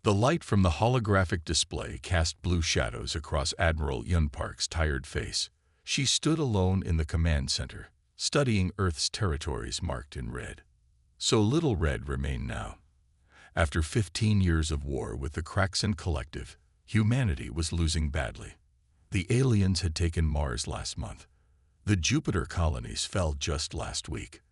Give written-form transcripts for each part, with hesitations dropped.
The light from the holographic display cast blue shadows across Admiral Yun Park's tired face. She stood alone in the command center, studying Earth's territories marked in red. So little red remained now. After 15 years of war with the Kraxan Collective, humanity was losing badly. The aliens had taken Mars last month. The Jupiter colonies fell just last week.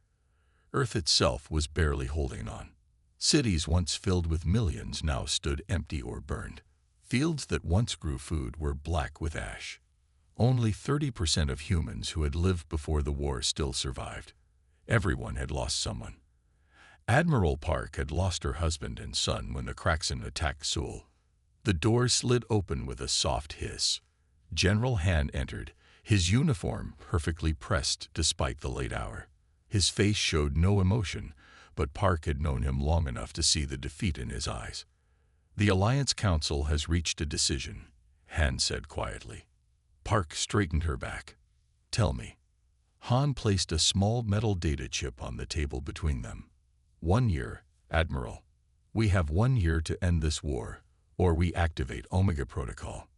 Earth itself was barely holding on. Cities once filled with millions now stood empty or burned. Fields that once grew food were black with ash. Only 30% of humans who had lived before the war still survived. Everyone had lost someone. Admiral Park had lost her husband and son when the Kraxan attacked Seoul. The door slid open with a soft hiss. General Han entered, his uniform perfectly pressed despite the late hour. His face showed no emotion, but Park had known him long enough to see the defeat in his eyes. "The Alliance Council has reached a decision," Han said quietly. Park straightened her back. "Tell me." Han placed a small metal data chip on the table between them. 1 year, Admiral. We have 1 year to end this war, or we activate Omega Protocol.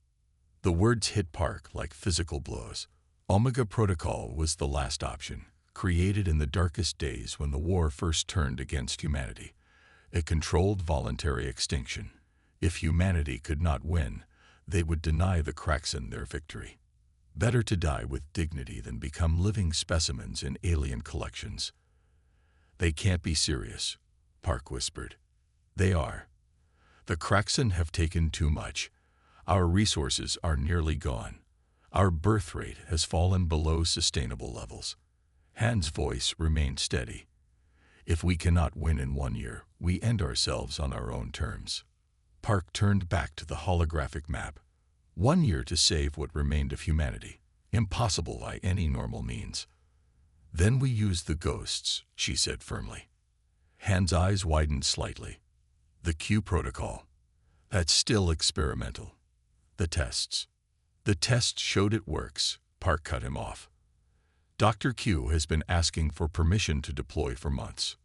The words hit Park like physical blows. Omega Protocol was the last option, created in the darkest days when the war first turned against humanity. A controlled voluntary extinction. If humanity could not win, they would deny the Kraxan their victory. Better to die with dignity than become living specimens in alien collections. "They can't be serious," Park whispered. "They are. The Kraxan have taken too much. Our resources are nearly gone. Our birth rate has fallen below sustainable levels." Han's voice remained steady. "If we cannot win in 1 year, we end ourselves on our own terms." Park turned back to the holographic map. 1 year to save what remained of humanity. Impossible by any normal means. "Then we use the ghosts," she said firmly. Han's eyes widened slightly. "The Q protocol. That's still experimental. The tests." "The tests showed it works," Park cut him off. "Dr. Q has been asking for permission to deploy for months.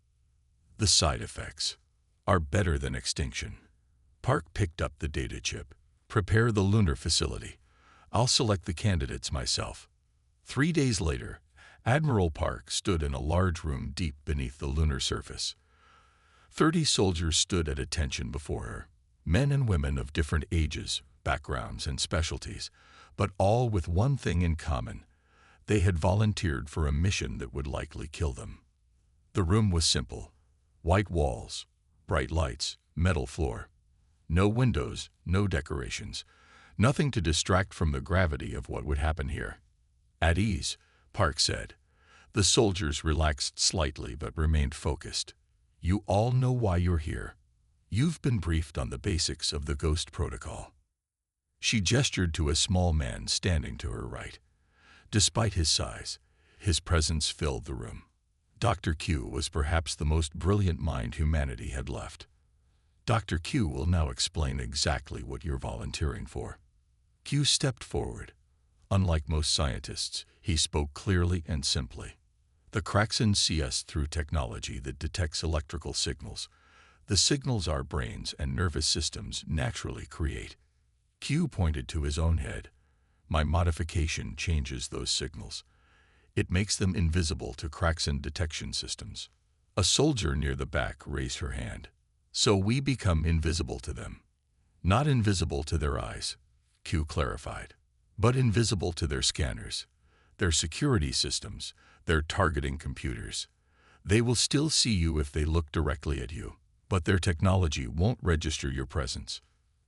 The side effects are better than extinction." Park picked up the data chip. "Prepare the lunar facility. I'll select the candidates myself." 3 days later, Admiral Park stood in a large room deep beneath the lunar surface. 30 soldiers stood at attention before her, men and women of different ages, backgrounds, and specialties, but all with one thing in common. They had volunteered for a mission that would likely kill them. The room was simple. White walls, bright lights, metal floor. No windows, no decorations. Nothing to distract from the gravity of what would happen here. "At ease," Park said. The soldiers relaxed slightly but remained focused. "You all know why you're here. You've been briefed on the basics of the Ghost Protocol." She gestured to a small man standing to her right. Despite his size, his presence filled the room. Dr. Q was perhaps the most brilliant mind humanity had left. "Dr. Q will now explain exactly what you're volunteering for." Q stepped forward. Unlike most scientists, he spoke clearly and simply. "The Kraxan see us through technology that detects electrical signals. The signals our brains and nervous systems naturally create." Q pointed to his own head. "My modification changes those signals. It makes them invisible to Kraxan detection systems." A soldier near the back raised her hand. "So we become invisible to them." "Not invisible to their eyes," Q clarified, "but invisible to their scanners, their security systems, their targeting computers. They will still see you if they look directly at you, but their technology won't register your presence."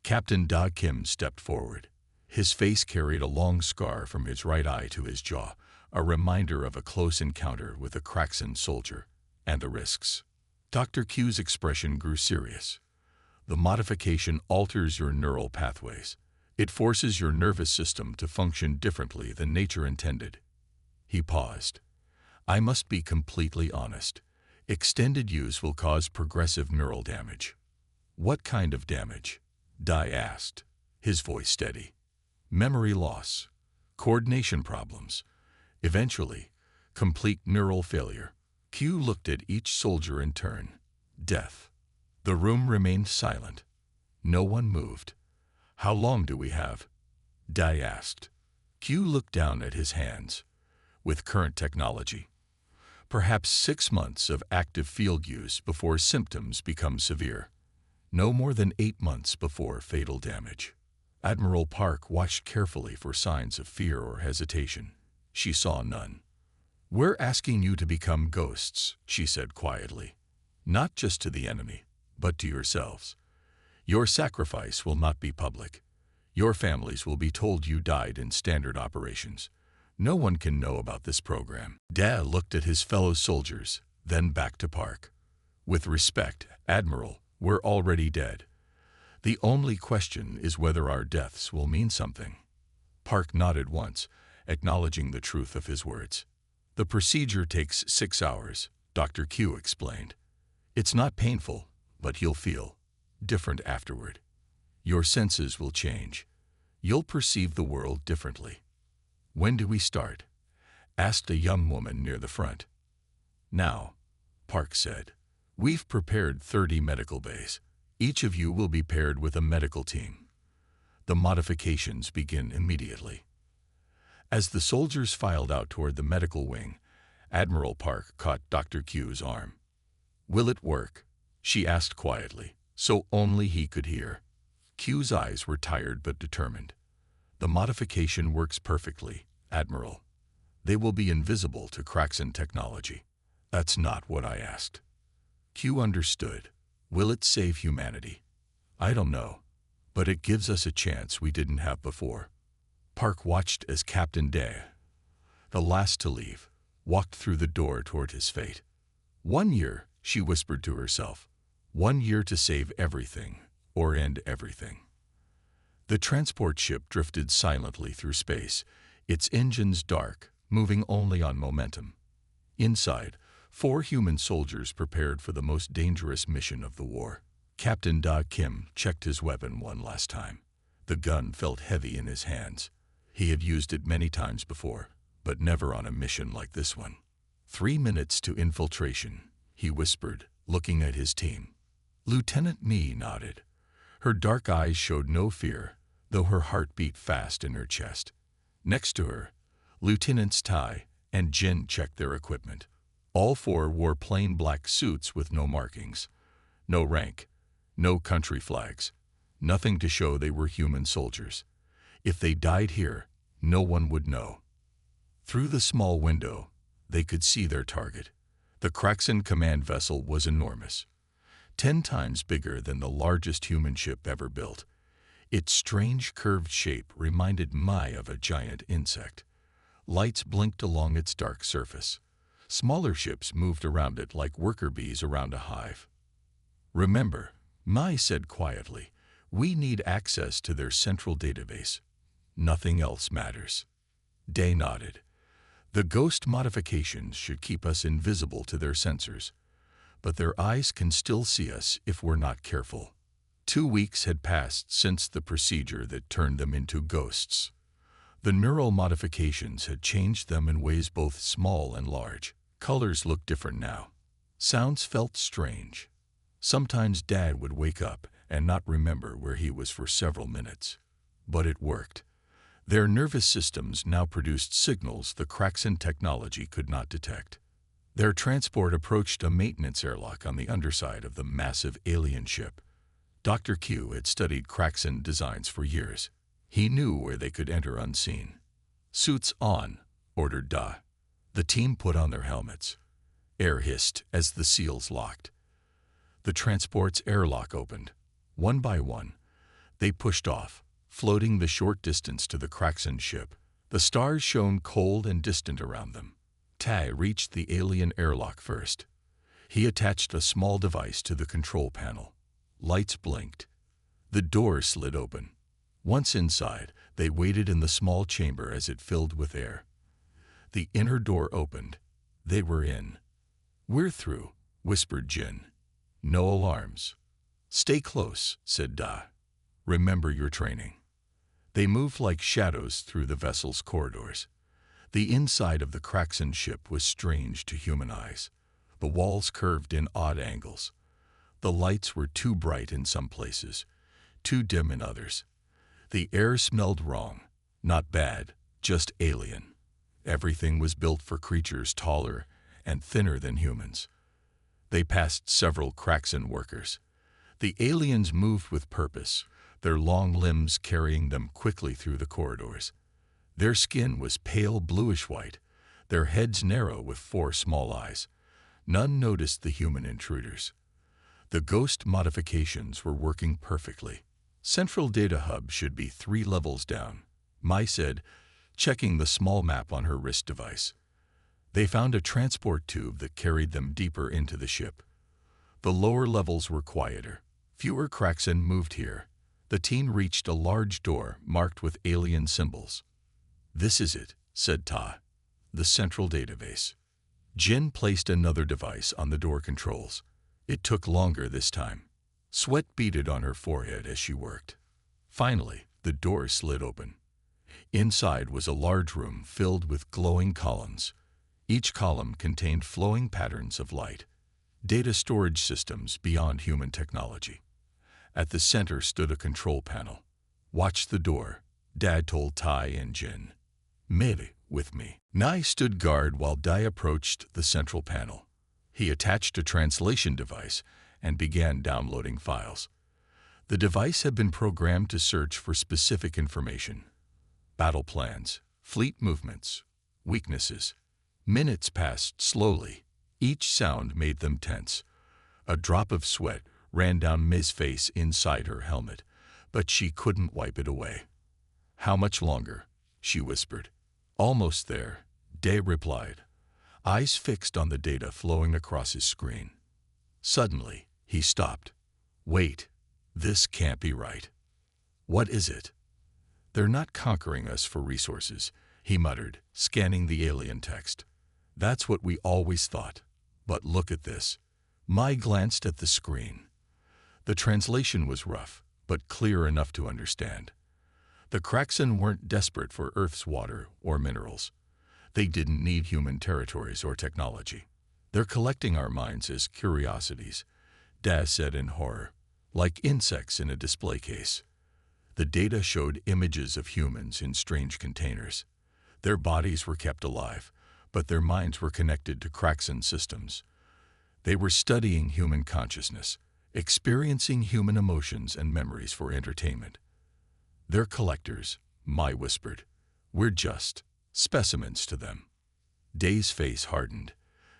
Captain Da Kim stepped forward. His face carried a long scar from his right eye to his jaw, a reminder of a close encounter with a Kraxan soldier, and the risks. Dr. Q's expression grew serious. "The modification alters your neural pathways. It forces your nervous system to function differently than nature intended." He paused. "I must be completely honest. Extended use will cause progressive neural damage." "What kind of damage?" Dai asked, his voice steady. "Memory loss, coordination problems, eventually, complete neural failure." Q looked at each soldier in turn. "Death." The room remained silent. No one moved. "How long do we have?" Dai asked. Q looked down at his hands. "With current technology, perhaps 6 months of active field use before symptoms become severe. No more than 8 months before fatal damage." Admiral Park watched carefully for signs of fear or hesitation. She saw none. "We're asking you to become ghosts," she said quietly. "Not just to the enemy, but to yourselves. Your sacrifice will not be public. Your families will be told you died in standard operations. No one can know about this program." Da looked at his fellow soldiers, then back to Park. "With respect, Admiral, we're already dead. The only question is whether our deaths will mean something." Park nodded once, acknowledging the truth of his words. "The procedure takes 6 hours," Dr. Q explained. "It's not painful, but you'll feel different afterward. Your senses will change. You'll perceive the world differently." "When do we start?" asked a young woman near the front. "Now," Park said. "We've prepared 30 medical bays. Each of you will be paired with a medical team. The modifications begin immediately." As the soldiers filed out toward the medical wing, Admiral Park caught Dr. Q's arm. "Will it work?" she asked quietly, so only he could hear. Q's eyes were tired but determined. "The modification works perfectly, Admiral. They will be invisible to Kraxan technology." "That's not what I asked." Q understood. "Will it save humanity?" "I don't know, but it gives us a chance we didn't have before." Park watched as Captain Day, the last to leave, walked through the door toward his fate. 1 year, she whispered to herself. 1 year to save everything, or end everything. The transport ship drifted silently through space, its engines dark, moving only on momentum. Inside, 4 human soldiers prepared for the most dangerous mission of the war. Captain Da Kim checked his weapon one last time. The gun felt heavy in his hands. He had used it many times before, but never on a mission like this one. 3 minutes to infiltration, he whispered, looking at his team. Lieutenant Mi nodded. Her dark eyes showed no fear, though her heart beat fast in her chest. Next to her, Lieutenants Tai and Jin checked their equipment. All 4 wore plain black suits with no markings. No rank, no country flags, nothing to show they were human soldiers. If they died here, no one would know. Through the small window, they could see their target. The Kraxan command vessel was enormous, 10 times bigger than the largest human ship ever built. Its strange curved shape reminded Mai of a giant insect. Lights blinked along its dark surface. Smaller ships moved around it like worker bees around a hive. "Remember," Mai said quietly, "we need access to their central database. Nothing else matters." Day nodded. "The ghost modifications should keep us invisible to their sensors, but their eyes can still see us if we're not careful." 2 weeks had passed since the procedure that turned them into ghosts. The neural modifications had changed them in ways both small and large. Colors looked different now. Sounds felt strange. Sometimes Dad would wake up and not remember where he was for several minutes. But it worked. Their nervous systems now produced signals the Kraxan technology could not detect. Their transport approached a maintenance airlock on the underside of the massive alien ship. Dr. Q had studied Kraxan designs for years. He knew where they could enter unseen. "Suits on," ordered Da. The team put on their helmets. Air hissed as the seals locked. The transport's airlock opened. One by one, they pushed off, floating the short distance to the Kraxan ship. The stars shone cold and distant around them. Tai reached the alien airlock first. He attached a small device to the control panel. Lights blinked. The door slid open. Once inside, they waited in the small chamber as it filled with air. The inner door opened. They were in. "We're through," whispered Jin. "No alarms." "Stay close," said Da. "Remember your training." They moved like shadows through the vessel's corridors. The inside of the Kraxan ship was strange to human eyes. The walls curved in odd angles. The lights were too bright in some places, too dim in others. The air smelled wrong, not bad, just alien. Everything was built for creatures taller and thinner than humans. They passed several Kraxan workers. The aliens moved with purpose, their long limbs carrying them quickly through the corridors. Their skin was pale bluish-white, their heads narrow with 4 small eyes. None noticed the human intruders. The ghost modifications were working perfectly. Central Data Hub should be 3 levels down, Mai said, checking the small map on her wrist device. They found a transport tube that carried them deeper into the ship. The lower levels were quieter. Fewer Kraxan moved here. The team reached a large door marked with alien symbols. "This is it," said Ta. "The central database." Jin placed another device on the door controls. It took longer this time. Sweat beaded on her forehead as she worked. Finally, the door slid open. Inside was a large room filled with glowing columns. Each column contained flowing patterns of light, data storage systems beyond human technology. At the center stood a control panel. "Watch the door," Dad told Tai and Jin. "Maybe with me." Nai stood guard while Dai approached the central panel. He attached a translation device and began downloading files. The device had been programmed to search for specific information: battle plans, fleet movements, weaknesses. Minutes passed slowly. Each sound made them tense. A drop of sweat ran down Ms. face inside her helmet, but she couldn't wipe it away. "How much longer?" she whispered. "Almost there," Day replied, eyes fixed on the data flowing across his screen. Suddenly, he stopped. "Wait, this can't be right." "What is it?" "They're not conquering us for resources," he muttered, scanning the alien text. "That's what we always thought. But look at this." Mai glanced at the screen. The translation was rough, but clear enough to understand. The Kraxan weren't desperate for Earth's water or minerals. They didn't need human territories or technology. "They're collecting our minds as curiosities," Daz said in horror, "like insects in a display case." The data showed images of humans in strange containers. Their bodies were kept alive, but their minds were connected to Kraxan systems. They were studying human consciousness, experiencing human emotions and memories for entertainment. "They're collectors," Mai whispered. "We're just specimens to them." Day's face hardened.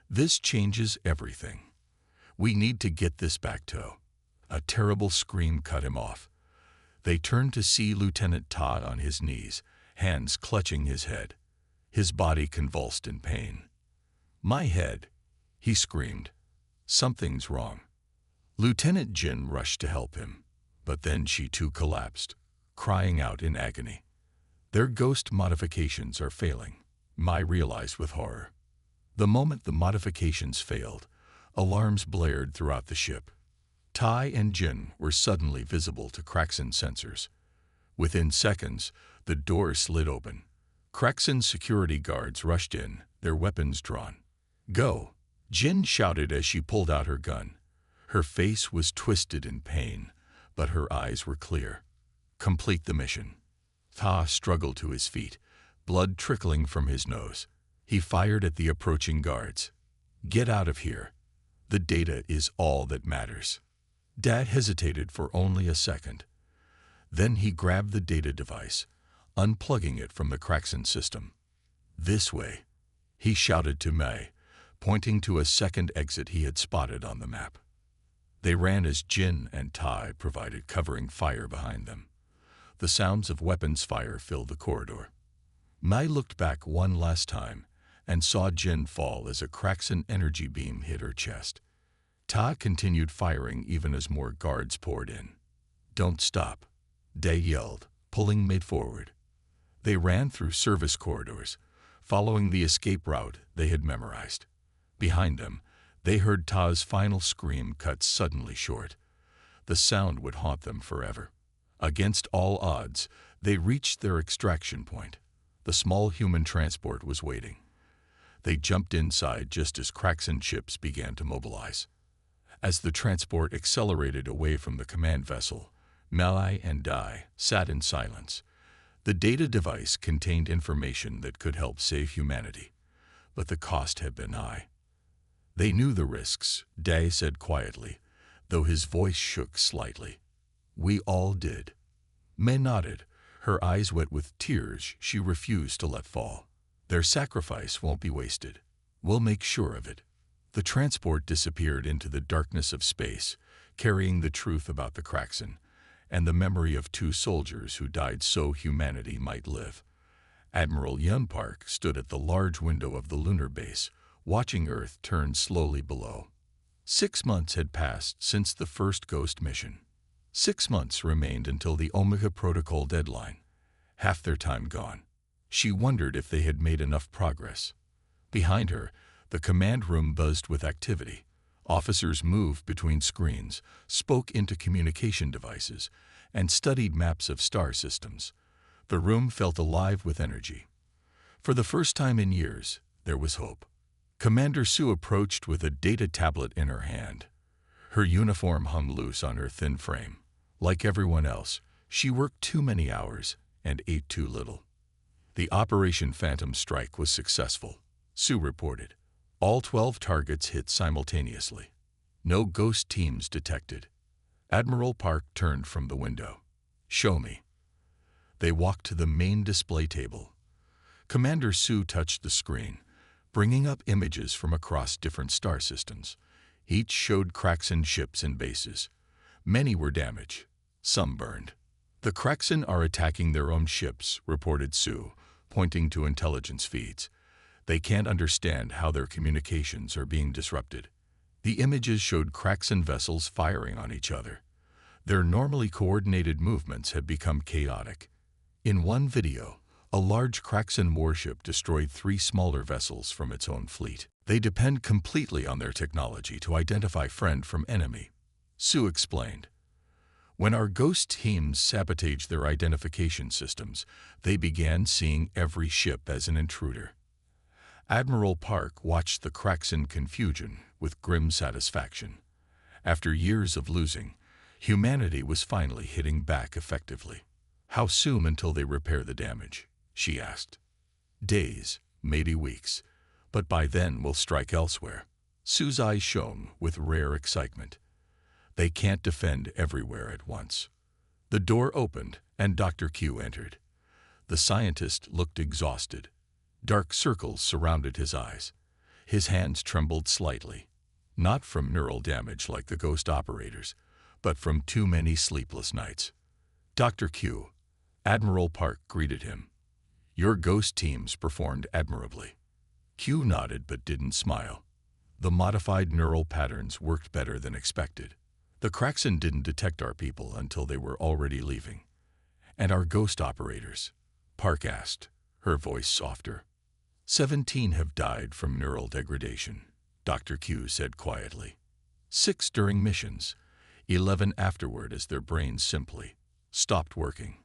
"This changes everything. We need to get this back to." A terrible scream cut him off. They turned to see Lieutenant Todd on his knees, hands clutching his head. His body convulsed in pain. "My head," he screamed. "Something's wrong." Lieutenant Jin rushed to help him, but then she too collapsed, crying out in agony. "Their ghost modifications are failing," Mai realized with horror. The moment the modifications failed, alarms blared throughout the ship. Tai and Jin were suddenly visible to Kraxan sensors. Within seconds, the door slid open. Kraxan security guards rushed in, their weapons drawn. "Go!" Jin shouted as she pulled out her gun. Her face was twisted in pain, but her eyes were clear. "Complete the mission." Ta struggled to his feet, blood trickling from his nose. He fired at the approaching guards. "Get out of here. The data is all that matters." Dad hesitated for only a second. Then he grabbed the data device, unplugging it from the Kraxan system. "This way," he shouted to May, pointing to a second exit he had spotted on the map. They ran as Jin and Tai provided covering fire behind them. The sounds of weapons fire filled the corridor. Mai looked back one last time and saw Jin fall as a Kraxan energy beam hit her chest. Ta continued firing even as more guards poured in. "Don't stop," Day yelled, pulling Mai forward. They ran through service corridors, following the escape route they had memorized. Behind them, they heard Ta's final scream cut suddenly short. The sound would haunt them forever. Against all odds, they reached their extraction point. The small human transport was waiting. They jumped inside just as Kraxan ships began to mobilize. As the transport accelerated away from the command vessel, Malai and Dai sat in silence. The data device contained information that could help save humanity, but the cost had been high. They knew the risks, Dai said quietly, though his voice shook slightly. We all did. May nodded, her eyes wet with tears she refused to let fall. Their sacrifice won't be wasted. We'll make sure of it. The transport disappeared into the darkness of space, carrying the truth about the Kraxen and the memory of 2 soldiers who died so humanity might live. Admiral Yunpark stood at the large window of the lunar base, watching Earth turn slowly below. 6 months had passed since the first Ghost mission. 6 months remained until the Omega Protocol deadline. Half their time gone. She wondered if they had made enough progress. Behind her, the command room buzzed with activity. Officers moved between screens, spoke into communication devices, and studied maps of star systems. The room felt alive with energy. For the first time in years, there was hope. Commander Sue approached with a data tablet in her hand. Her uniform hung loose on her thin frame. Like everyone else, she worked too many hours and ate too little. The Operation Phantom Strike was successful, Sue reported. All 12 targets hit simultaneously. No ghost teams detected. Admiral Park turned from the window. Show me. They walked to the main display table. Commander Sue touched the screen, bringing up images from across different star systems. Each showed Kraxen ships and bases. Many were damaged, some burned. The Kraxen are attacking their own ships, reported Sue, pointing to intelligence feeds. They can't understand how their communications are being disrupted. The images showed Kraxen vessels firing on each other. Their normally coordinated movements had become chaotic. In one video, a large Kraxen warship destroyed 3 smaller vessels from its own fleet. They depend completely on their technology to identify friend from enemy, Sue explained. When our ghost teams sabotaged their identification systems, they began seeing every ship as an intruder. Admiral Park watched the Kraxen confusion with grim satisfaction. After years of losing, humanity was finally hitting back effectively. How soon until they repair the damage? She asked. Days, maybe weeks, but by then we'll strike elsewhere. Sue's eyes shone with rare excitement. They can't defend everywhere at once. The door opened and Dr. Q entered. The scientist looked exhausted. Dark circles surrounded his eyes. His hands trembled slightly, not from neural damage like the ghost operators, but from too many sleepless nights. Dr. Q, Admiral Park greeted him. Your ghost teams performed admirably. Q nodded but didn't smile. The modified neural patterns worked better than expected. The Kraxen didn't detect our people until they were already leaving. And our ghost operators? Park asked, her voice softer. 17 have died from neural degradation, Dr. Q said quietly. 6 during missions, 11 afterward as their brains simply stopped working.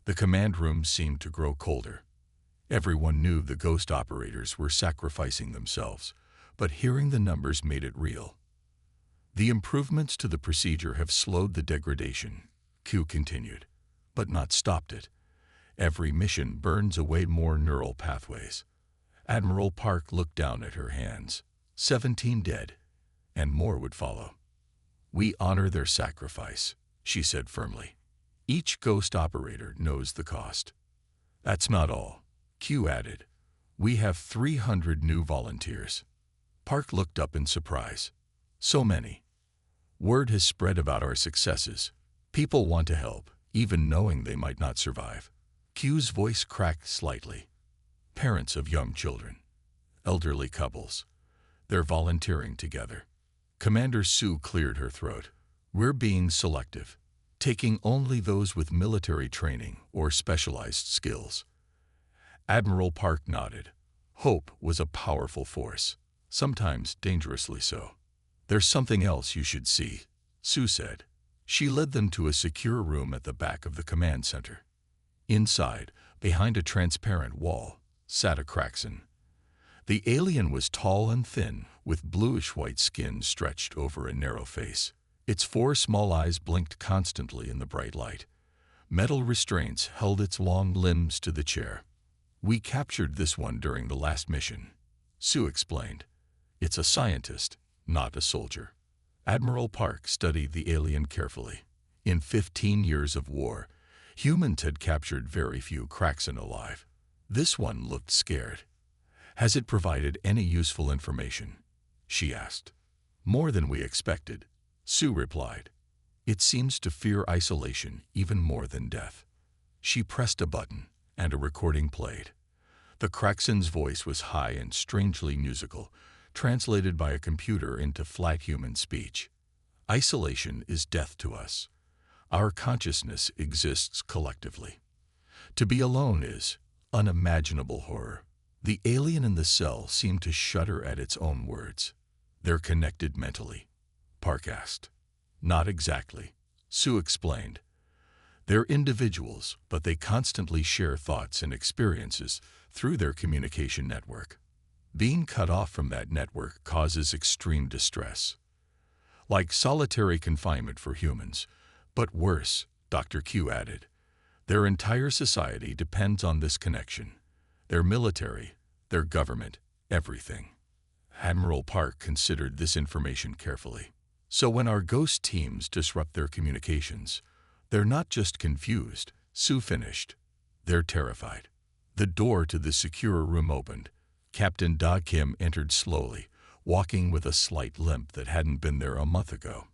The command room seemed to grow colder. Everyone knew the ghost operators were sacrificing themselves, but hearing the numbers made it real. The improvements to the procedure have slowed the degradation, Q continued, but not stopped it. Every mission burns away more neural pathways. Admiral Park looked down at her hands. 17 dead, and more would follow. We honor their sacrifice, she said firmly. Each ghost operator knows the cost. That's not all, Q added. We have 300 new volunteers. Park looked up in surprise. So many. Word has spread about our successes. People want to help, even knowing they might not survive. Q's voice cracked slightly. Parents of young children. Elderly couples. They're volunteering together. Commander Sue cleared her throat. We're being selective, taking only those with military training or specialized skills. Admiral Park nodded. Hope was a powerful force, sometimes dangerously so. There's something else you should see, Sue said. She led them to a secure room at the back of the command center. Inside, behind a transparent wall, sat a Kraxen. The alien was tall and thin, with bluish-white skin stretched over a narrow face. Its four small eyes blinked constantly in the bright light. Metal restraints held its long limbs to the chair. "We captured this one during the last mission," Sue explained. "It's a scientist, not a soldier." Admiral Park studied the alien carefully. In 15 years of war, humans had captured very few Kraxan alive. This one looked scared. "Has it provided any useful information?" she asked. "More than we expected," Sue replied. "It seems to fear isolation even more than death." She pressed a button, and a recording played. The Kraxan's voice was high and strangely musical, translated by a computer into flat human speech. "Isolation is death to us. Our consciousness exists collectively. To be alone is unimaginable horror." The alien in the cell seemed to shudder at its own words. "They're connected mentally?" Park asked. "Not exactly," Sue explained. "They're individuals, but they constantly share thoughts and experiences through their communication network. Being cut off from that network causes extreme distress. Like solitary confinement for humans, but worse," Dr. Q added. "Their entire society depends on this connection. Their military, their government, everything." Admiral Park considered this information carefully. "So when our ghost teams disrupt their communications, they're not just confused," Sue finished. "They're terrified." The door to the secure room opened. Captain Da Kim entered slowly, walking with a slight limp that hadn't been there a month ago.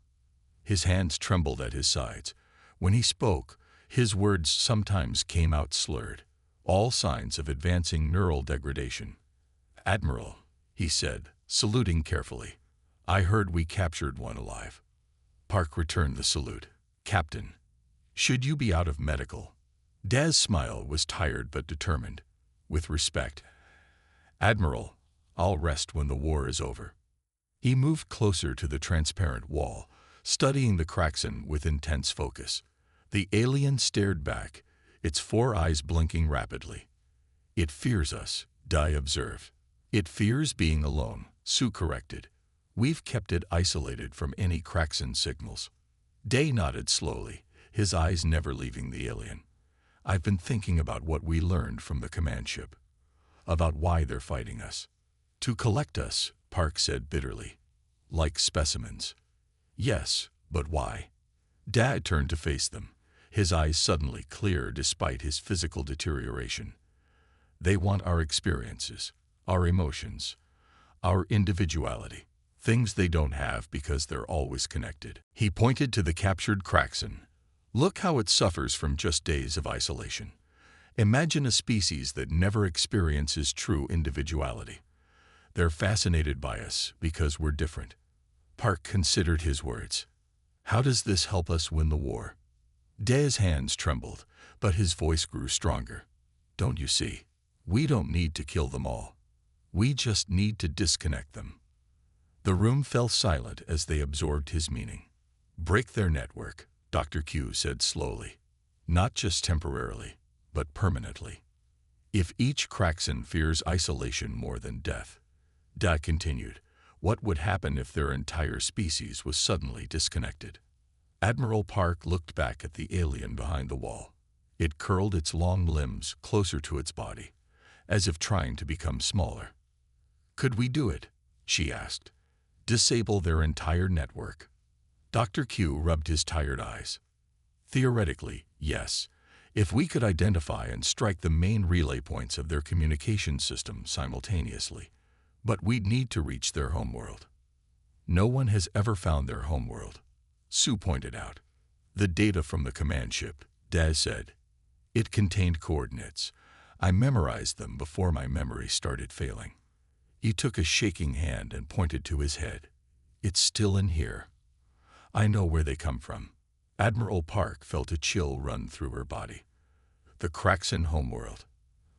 His hands trembled at his sides. When he spoke, his words sometimes came out slurred, all signs of advancing neural degradation. "Admiral," he said, saluting carefully, "I heard we captured one alive." Park returned the salute. "Captain, should you be out of medical?" Da's smile was tired but determined. "With respect, Admiral, I'll rest when the war is over." He moved closer to the transparent wall, studying the Kraxan with intense focus. The alien stared back, its four eyes blinking rapidly. "It fears us," Dai observed. "It fears being alone," Sue corrected. "We've kept it isolated from any Kraxan signals." Day nodded slowly, his eyes never leaving the alien. "I've been thinking about what we learned from the command ship. About why they're fighting us." "To collect us," Park said bitterly. "Like specimens." "Yes, but why?" Dad turned to face them, his eyes suddenly clear despite his physical deterioration. "They want our experiences, our emotions, our individuality, things they don't have because they're always connected." He pointed to the captured Kraxan. "Look how it suffers from just days of isolation. Imagine a species that never experiences true individuality. They're fascinated by us because we're different." Park considered his words. "How does this help us win the war?" Da's hands trembled, but his voice grew stronger. "Don't you see? We don't need to kill them all. We just need to disconnect them." The room fell silent as they absorbed his meaning. "Break their network," Dr. Q said slowly. "Not just temporarily, but permanently. If each Kraxan fears isolation more than death," Da continued, "what would happen if their entire species was suddenly disconnected?" Admiral Park looked back at the alien behind the wall. It curled its long limbs closer to its body, as if trying to become smaller. "Could we do it?" she asked. "Disable their entire network?" Dr. Q rubbed his tired eyes. "Theoretically, yes, if we could identify and strike the main relay points of their communication system simultaneously. But we'd need to reach their homeworld." "No one has ever found their homeworld," Sue pointed out. "The data from the command ship," Daz said. "It contained coordinates. I memorized them before my memory started failing." He took a shaking hand and pointed to his head. "It's still in here. I know where they come from." Admiral Park felt a chill run through her body. The Kraxan homeworld,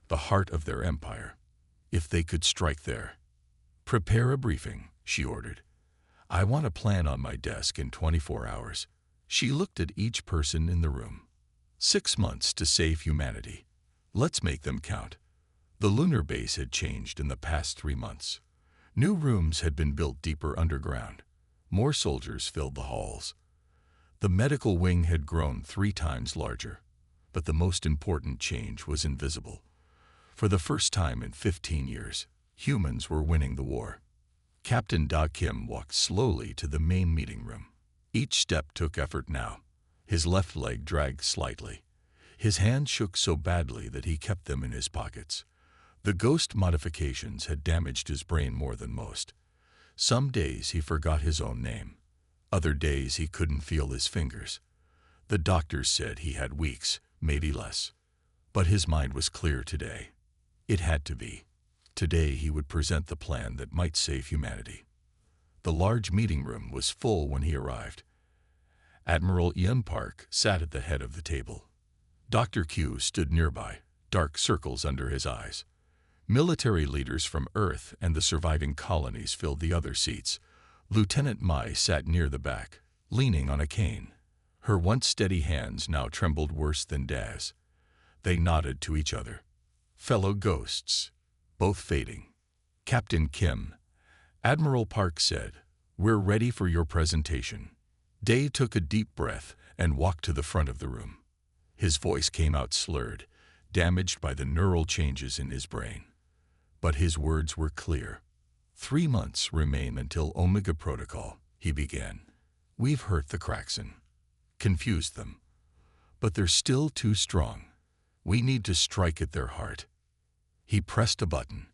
the heart of their empire. If they could strike there. "Prepare a briefing," she ordered. "I want a plan on my desk in 24 hours. She looked at each person in the room. 6 months to save humanity. Let's make them count. The lunar base had changed in the past 3 months. New rooms had been built deeper underground. More soldiers filled the halls. The medical wing had grown 3 times larger, but the most important change was invisible. For the first time in 15 years, humans were winning the war. Captain Da Kim walked slowly to the main meeting room. Each step took effort now. His left leg dragged slightly. His hands shook so badly that he kept them in his pockets. The ghost modifications had damaged his brain more than most. Some days he forgot his own name. Other days he couldn't feel his fingers. The doctors said he had weeks, maybe less. But his mind was clear today. It had to be. Today he would present the plan that might save humanity. The large meeting room was full when he arrived. Admiral Yun Park sat at the head of the table. Dr. Q stood nearby, dark circles under his eyes. Military leaders from Earth and the surviving colonies filled the other seats. Lieutenant Mai sat near the back, leaning on a cane. Her once steady hands now trembled worse than Daz. They nodded to each other. Fellow ghosts, both fading. Captain Kim. Admiral Park said, "We're ready for your presentation." Day took a deep breath and walked to the front of the room. His voice came out slurred, damaged by the neural changes in his brain. But his words were clear. 3 months remain until Omega Protocol, he began. We've hurt the Kraxen, confused them. But they're still too strong. We need to strike at their heart. He pressed a button.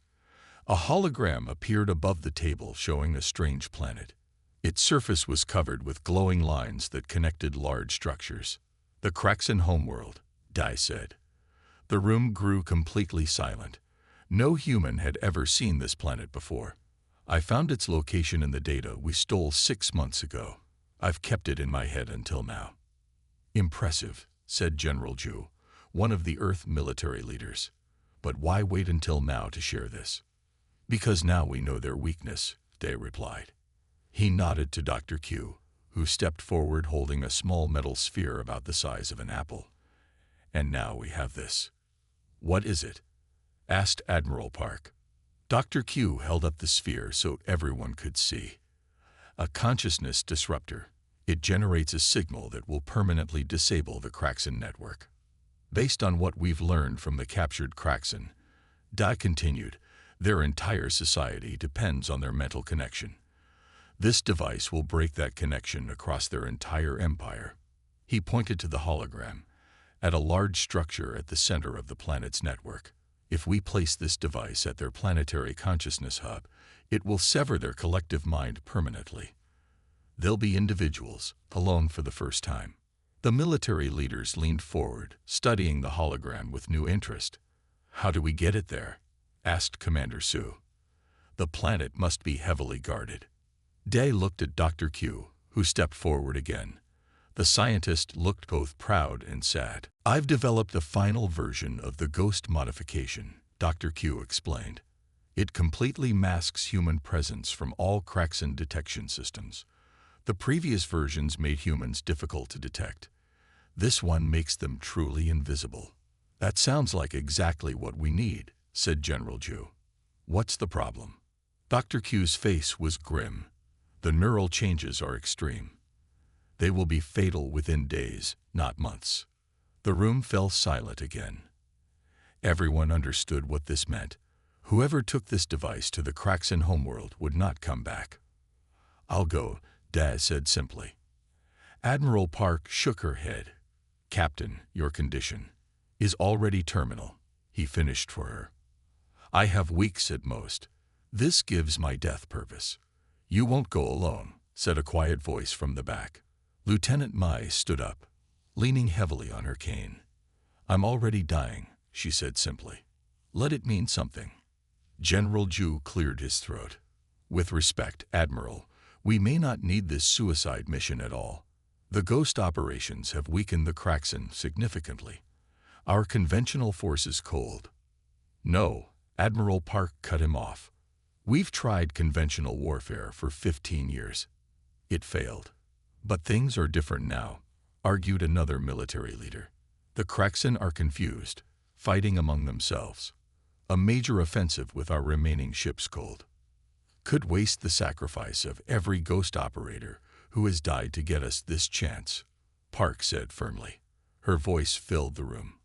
A hologram appeared above the table showing a strange planet. Its surface was covered with glowing lines that connected large structures. The Kraxen homeworld, Dai said. The room grew completely silent. No human had ever seen this planet before. I found its location in the data we stole 6 months ago. I've kept it in my head until now. Impressive, said General Ju, one of the Earth military leaders. But why wait until now to share this? Because now we know their weakness, Day replied. He nodded to Dr. Q, who stepped forward holding a small metal sphere about the size of an apple. And now we have this. What is it? Asked Admiral Park. Dr. Q held up the sphere so everyone could see. A consciousness disruptor. It generates a signal that will permanently disable the Kraxen network. Based on what we've learned from the captured Kraxen, Dai continued, their entire society depends on their mental connection. This device will break that connection across their entire empire. He pointed to the hologram, at a large structure at the center of the planet's network. If we place this device at their planetary consciousness hub, it will sever their collective mind permanently. They'll be individuals, alone for the first time. The military leaders leaned forward, studying the hologram with new interest. How do we get it there? Asked Commander Su. The planet must be heavily guarded. Day looked at Dr. Q, who stepped forward again. The scientist looked both proud and sad. I've developed the final version of the ghost modification, Dr. Q explained. It completely masks human presence from all Kraxen detection systems. The previous versions made humans difficult to detect. This one makes them truly invisible. That sounds like exactly what we need, said General Ju. What's the problem? Dr. Q's face was grim. The neural changes are extreme. They will be fatal within days, not months. The room fell silent again. Everyone understood what this meant. Whoever took this device to the Kraxen homeworld would not come back. I'll go, Daz said simply. Admiral Park shook her head. Captain, your condition is already terminal, he finished for her. I have weeks at most. This gives my death purpose. You won't go alone, said a quiet voice from the back. Lieutenant Mai stood up, leaning heavily on her cane. I'm already dying, she said simply. Let it mean something. General Ju cleared his throat. With respect, Admiral, we may not need this suicide mission at all. The ghost operations have weakened the Kraxen significantly. Our conventional force is cold. No, Admiral Park cut him off. We've tried conventional warfare for 15 years. It failed. But things are different now, argued another military leader. The Kraxen are confused, fighting among themselves. A major offensive with our remaining ships cold could waste the sacrifice of every ghost operator who has died to get us this chance. Park said firmly. Her voice filled the room.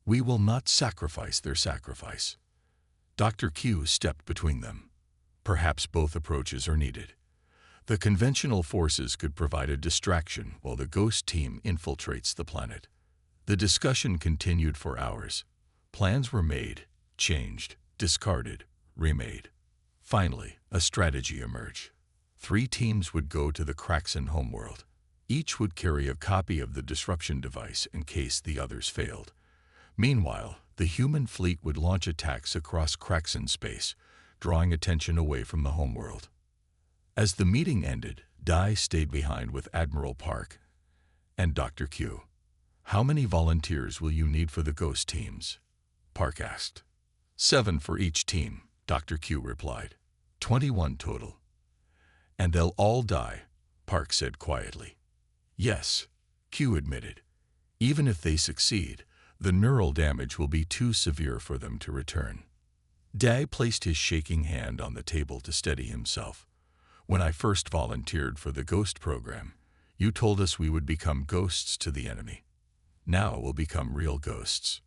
"We will not sacrifice their sacrifice." Dr. Q stepped between them. "Perhaps both approaches are needed. The conventional forces could provide a distraction while the ghost team infiltrates the planet." The discussion continued for hours. Plans were made, changed, discarded, remade. Finally, a strategy emerged. 3 teams would go to the Kraxan homeworld. Each would carry a copy of the disruption device in case the others failed. Meanwhile, the human fleet would launch attacks across Kraxan space, drawing attention away from the homeworld. As the meeting ended, Dai stayed behind with Admiral Park and Dr. Q. "How many volunteers will you need for the ghost teams?" Park asked. 7 for each team, Dr. Q replied. 21 total. "And they'll all die," Park said quietly. "Yes," Q admitted. "Even if they succeed, the neural damage will be too severe for them to return." Dai placed his shaking hand on the table to steady himself. "When I first volunteered for the Ghost program, you told us we would become ghosts to the enemy. Now we'll become real ghosts."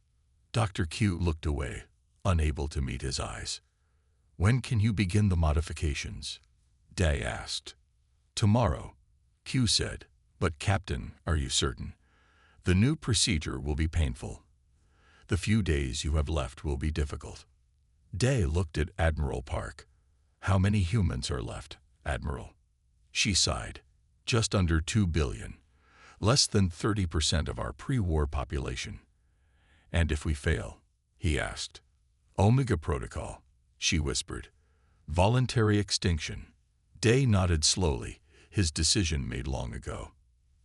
Dr. Q looked away, unable to meet his eyes. "When can you begin the modifications?" Dai asked. "Tomorrow," Q said. "But Captain, are you certain? The new procedure will be painful. The few days you have left will be difficult." Dai looked at Admiral Park. "How many humans are left, Admiral?" She sighed. "Just under 2 billion. Less than 30% of our pre-war population." "And if we fail?" he asked. "Omega Protocol," she whispered. "Voluntary extinction." Dai nodded slowly, his decision made long ago.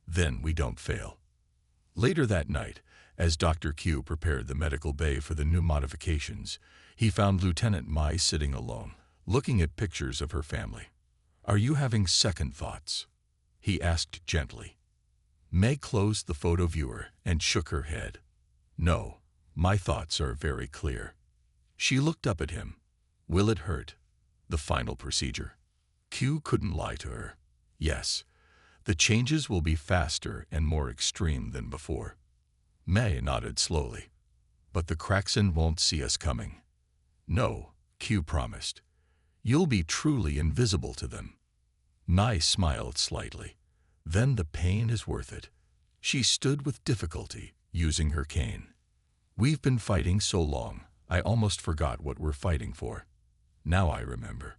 "Then we don't fail." Later that night, as Dr. Q prepared the medical bay for the new modifications, he found Lieutenant Mai sitting alone, looking at pictures of her family. "Are you having second thoughts?" he asked gently. May closed the photo viewer and shook her head. "No, my thoughts are very clear." She looked up at him. "Will it hurt? The final procedure?" Q couldn't lie to her. "Yes. The changes will be faster and more extreme than before." May nodded slowly. "But the Kraxan won't see us coming." "No," Q promised. "You'll be truly invisible to them." Mai smiled slightly. "Then the pain is worth it." She stood with difficulty, using her cane. "We've been fighting so long, I almost forgot what we're fighting for. Now I remember."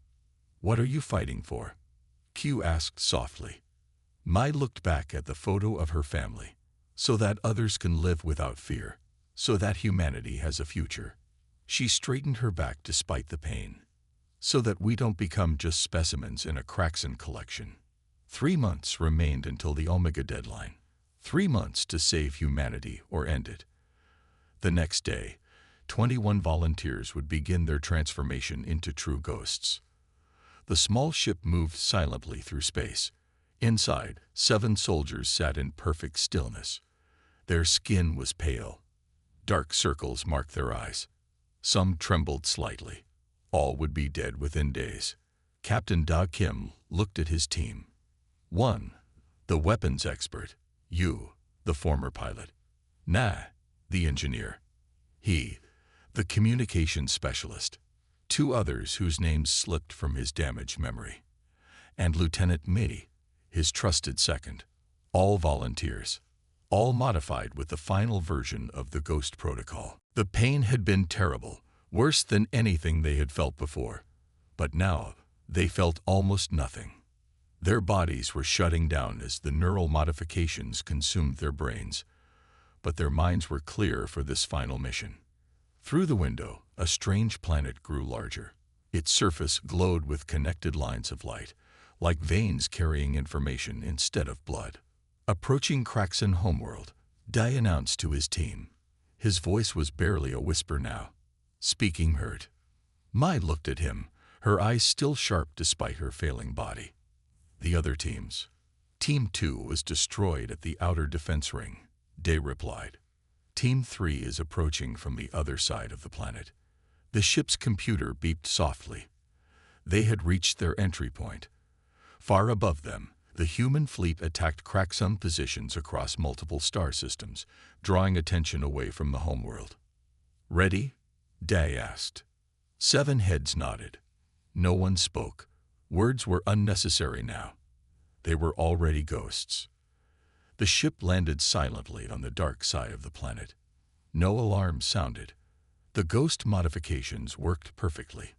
"What are you fighting for?" Q asked softly. Mai looked back at the photo of her family. "So that others can live without fear. So that humanity has a future." She straightened her back despite the pain. "So that we don't become just specimens in a Kraxan collection." 3 months remained until the Omega deadline. 3 months to save humanity or end it. The next day, 21 volunteers would begin their transformation into true ghosts. The small ship moved silently through space. Inside, 7 soldiers sat in perfect stillness. Their skin was pale. Dark circles marked their eyes. Some trembled slightly. All would be dead within days. Captain Da Kim looked at his team. 1. The weapons expert. Yu, the former pilot. Na, the engineer. He, the communications specialist. 2 others whose names slipped from his damaged memory. And Lieutenant Mi, his trusted second. All volunteers. All modified with the final version of the Ghost Protocol. The pain had been terrible, worse than anything they had felt before. But now, they felt almost nothing. Their bodies were shutting down as the neural modifications consumed their brains. But their minds were clear for this final mission. Through the window, a strange planet grew larger. Its surface glowed with connected lines of light, like veins carrying information instead of blood. Approaching Kraxan homeworld, Dai announced to his team. His voice was barely a whisper now. Speaking hurt. Mai looked at him, her eyes still sharp despite her failing body. The other teams. Team 2 was destroyed at the outer defense ring, Dai replied. Team 3 is approaching from the other side of the planet. The ship's computer beeped softly. They had reached their entry point. Far above them, The human fleet attacked Kraxum positions across multiple star systems, drawing attention away from the homeworld. "Ready?" Day asked. 7 heads nodded. No one spoke. Words were unnecessary now. They were already ghosts. The ship landed silently on the dark side of the planet. No alarm sounded. The ghost modifications worked perfectly.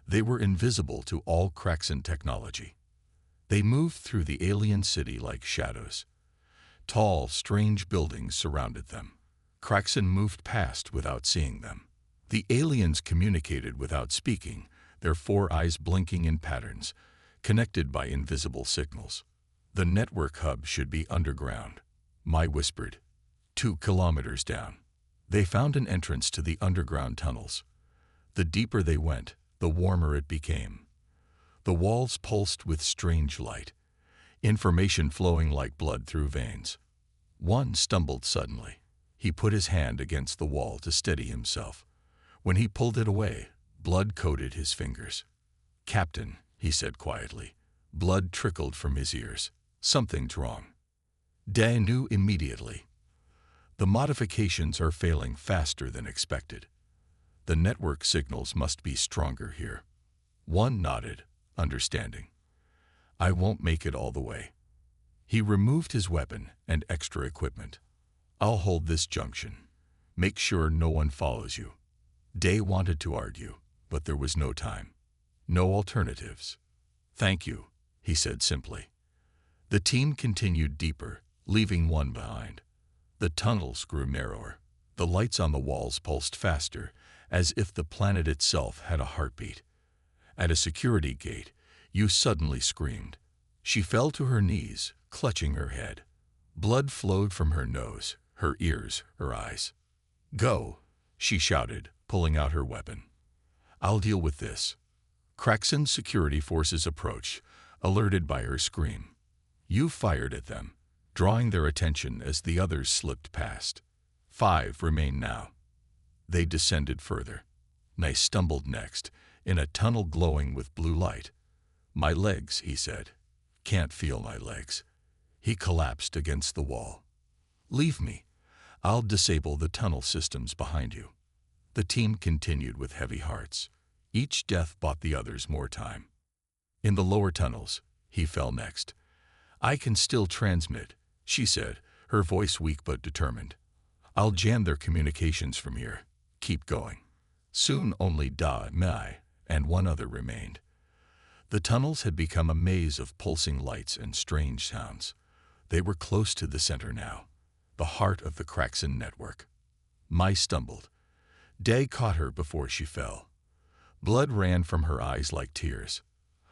They were invisible to all Kraxan technology. They moved through the alien city like shadows. Tall, strange buildings surrounded them. Kraxan moved past without seeing them. The aliens communicated without speaking, their 4 eyes blinking in patterns, connected by invisible signals. "The network hub should be underground," Mai whispered. 2 kilometers down. They found an entrance to the underground tunnels. The deeper they went, the warmer it became. The walls pulsed with strange light, information flowing like blood through veins. One stumbled suddenly. He put his hand against the wall to steady himself. When he pulled it away, blood coated his fingers. "Captain," he said quietly. Blood trickled from his ears. "Something's wrong." Day knew immediately. The modifications are failing faster than expected. The network signals must be stronger here. One nodded, understanding. "I won't make it all the way." He removed his weapon and extra equipment. "I'll hold this junction. Make sure no one follows you." Day wanted to argue, but there was no time. No alternatives. "Thank you," he said simply. The team continued deeper, leaving one behind. The tunnels grew narrower. The lights on the walls pulsed faster, as if the planet itself had a heartbeat. At a security gate, Yu suddenly screamed. She fell to her knees, clutching her head. Blood flowed from her nose, her ears, her eyes. "Go," she shouted, pulling out her weapon. "I'll deal with this." Kraxan's security forces approached, alerted by her scream. Yu fired at them, drawing their attention as the others slipped past. 5 remained now. They descended further. They stumbled next, in a tunnel glowing with blue light. "My legs," he said. "Can't feel my legs." He collapsed against the wall. "Leave me. I'll disable the tunnel systems behind you." The team continued with heavy hearts. Each death bought the others more time. In the lower tunnels, he fell next. "I can still transmit," she said, her voice weak but determined. "I'll jam their communications from here. Keep going." Soon only Da, Mai, and one other remained. The tunnels had become a maze of pulsing lights and strange sounds. They were close to the center now, the heart of the Kraxan network. Mai stumbled. Day caught her before she fell. Blood ran from her eyes like tears.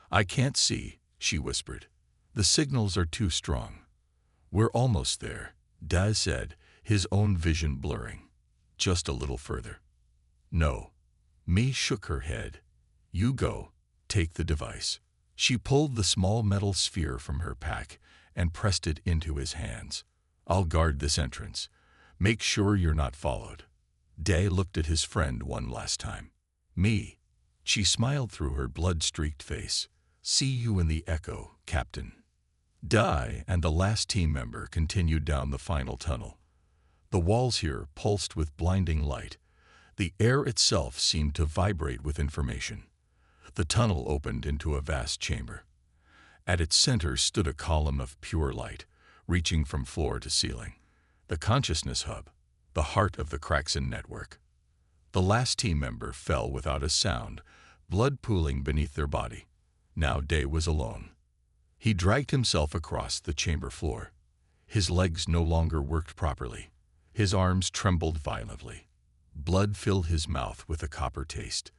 "I can't see," she whispered. "The signals are too strong." "We're almost there," Da said, his own vision blurring. "Just a little further." "No." Mi shook her head. "You go. Take the device." She pulled the small metal sphere from her pack and pressed it into his hands. "I'll guard this entrance. Make sure you're not followed." Day looked at his friend one last time. "Mi." She smiled through her blood-streaked face. "See you in the echo, Captain." Dai and the last team member continued down the final tunnel. The walls here pulsed with blinding light. The air itself seemed to vibrate with information. The tunnel opened into a vast chamber. At its center stood a column of pure light, reaching from floor to ceiling. The consciousness hub, the heart of the Kraxan network. The last team member fell without a sound, blood pooling beneath their body. Now Day was alone. He dragged himself across the chamber floor. His legs no longer worked properly. His arms trembled violently. Blood filled his mouth with a copper taste.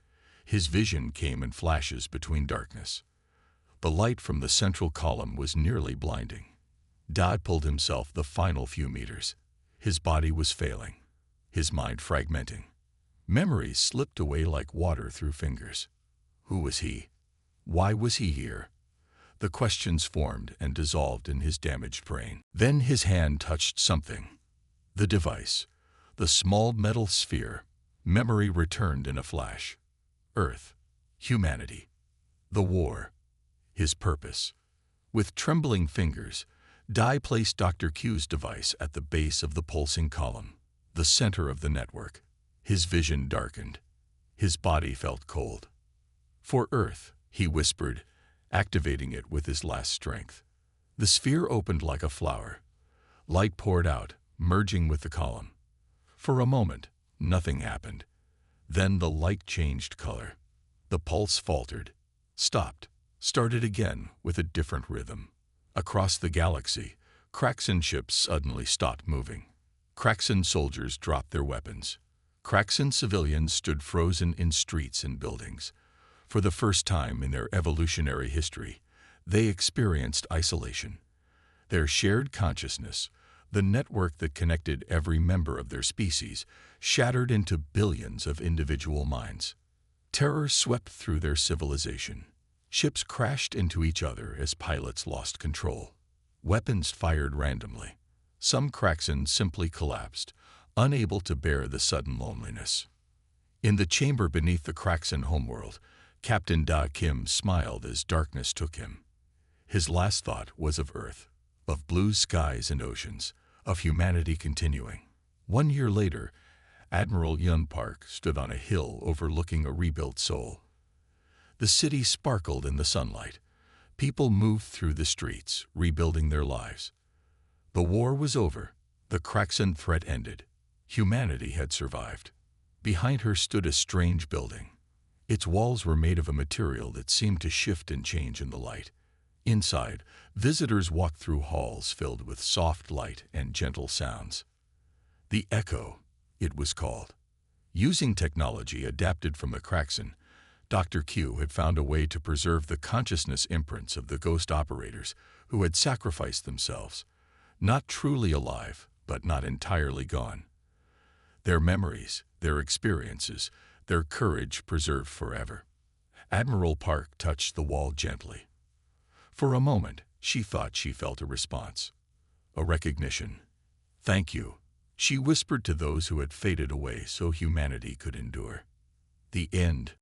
His vision came in flashes between darkness. The light from the central column was nearly blinding. Dodd pulled himself the final few meters. His body was failing, his mind fragmenting. Memories slipped away like water through fingers. Who was he? Why was he here? The questions formed and dissolved in his damaged brain. Then his hand touched something. The device, the small metal sphere. Memory returned in a flash. Earth, humanity, the war, his purpose. With trembling fingers, Dai placed Dr. Q's device at the base of the pulsing column, the center of the network. His vision darkened. His body felt cold. "For Earth," he whispered, activating it with his last strength. The sphere opened like a flower. Light poured out, merging with the column. For a moment, nothing happened. Then the light changed color. The pulse faltered, stopped, started again with a different rhythm. Across the galaxy, Kraxan ships suddenly stopped moving. Kraxan soldiers dropped their weapons. Kraxan civilians stood frozen in streets and buildings. For the first time in their evolutionary history, they experienced isolation. Their shared consciousness, the network that connected every member of their species, shattered into billions of individual minds. Terror swept through their civilization. Ships crashed into each other as pilots lost control. Weapons fired randomly. Some Kraxans simply collapsed, unable to bear the sudden loneliness. In the chamber beneath the Kraxan homeworld, Captain Da Kim smiled as darkness took him. His last thought was of Earth, of blue skies and oceans, of humanity continuing. 1 year later, Admiral Yun Park stood on a hill overlooking a rebuilt Seoul. The city sparkled in the sunlight. People moved through the streets, rebuilding their lives. The war was over. The Kraxan threat ended. Humanity had survived. Behind her stood a strange building. Its walls were made of a material that seemed to shift and change in the light. Inside, visitors walked through halls filled with soft light and gentle sounds. The Echo, it was called. Using technology adapted from the Kraxan, Dr. Q had found a way to preserve the consciousness imprints of the ghost operators who had sacrificed themselves, not truly alive, but not entirely gone. Their memories, their experiences, their courage preserved forever. Admiral Park touched the wall gently. For a moment, she thought she felt a response, a recognition. "Thank you," she whispered to those who had faded away so humanity could endure. The end.